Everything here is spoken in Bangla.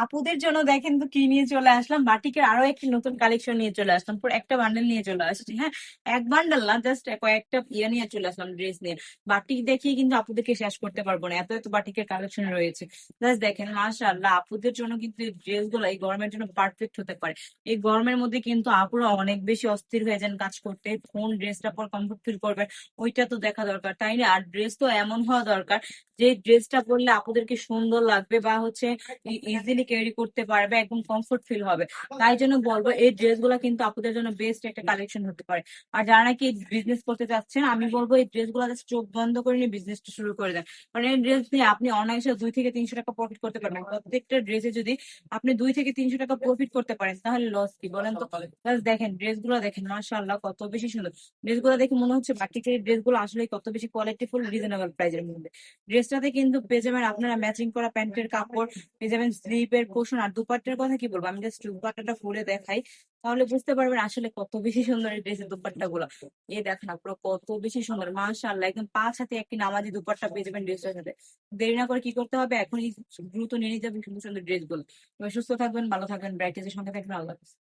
আপুদের জন্য দেখেন তো কি নিয়ে চলে আসলাম, বাটিকের আরো একটি নতুন কালেকশন নিয়ে চলে আসলাম, পুরো একটা বান্ডেল নিয়ে চলে আসছি। হ্যাঁ, এক বান্ডেল না, জাস্ট কয়েকটা ইয়ে নিয়ে চলে আসলাম, ড্রেস নিয়ে। বাটিক দেখিয়ে কিন্তু আপুদেরকে শেষ করতে পারবো না, এত এত বাটিকের কালেকশন রয়েছে। জাস্ট দেখেন, মাশাআল্লাহ, আপুদের জন্য কিন্তু এই ড্রেস গুলো এই গরমের জন্য পারফেক্ট হতে পারে। এই গরমের মধ্যে কিন্তু আপুরা অনেক বেশি অস্থির হয়ে যান কাজ করতে, কোন ড্রেসটা পর কমফোর্ট ফিল করবে ওইটা তো দেখা দরকার, তাই না? আর ড্রেস তো এমন হওয়া দরকার যে ড্রেসটা পরলে আপুদেরকে সুন্দর লাগবে, বা হচ্ছে ইজিলি ক্যারি করতে পারবে, একদম কমফোর্ট ফিল হবে। তাই জন্য বলবো এই ড্রেস গুলা কিন্তু আপুদের জন্য বেস্ট একটা কালেকশন হতে পারে। আর যারা নাকি বিজনেস করতে চাচ্ছেন, আমি বলবো এই ড্রেস গুলা just চোখ বন্ধ করে নিয়ে বিজনেসটা শুরু করে দেন। কারণ এই ড্রেস নিয়ে আপনি অনায়াসে 2 থেকে 300 টাকা প্রফিট করতে পারবেন। প্রত্যেকটা ড্রেসে যদি আপনি 2 থেকে 300 টাকা প্রফিট করতে পারেন, তাহলে লস কি বলেন তো? Just দেখেন ড্রেস গুলো, দেখেন মাশাআল্লাহ কত বেশি সুন্দর। ড্রেস গুলো দেখে মনে হচ্ছে বাটিকের ড্রেস গুলো আসলে কত বেশি কোয়ালিটিফুল, রিজনেবল প্রাইসের মধ্যে। ড্রেসটাতে কিন্তু পেয়ে যাবেন আপনারা ম্যাচিং করা প্যান্টের কাপড়, পেয়ে যাবেন স্লিপের পোর্শন। আর দুপাট্টার কথা কি বলবো, আমি জাস্ট দুপাট্টাটা খুলে দেখাই, তাহলে বুঝতে পারবেন আসলে কত বেশি সুন্দর এই ড্রেসের দুপাট্টা গুলো। এই দেখেন না, পুরো কত বেশি সুন্দর, মাশাআল্লাহ, একদম 5 হাতে একটি নামাজি দুপাট্টা পেয়ে যাবেন ড্রেসটার সাথে। দেরি না করে কি করতে হবে, এখনই দ্রুত নিয়ে নিতে হবে সুন্দর সুন্দর ড্রেস গুলো। সুস্থ থাকবেন, ভালো থাকবেন, ব্রাইটের সঙ্গে থাকবেন, আল্লাহ হাফেজ।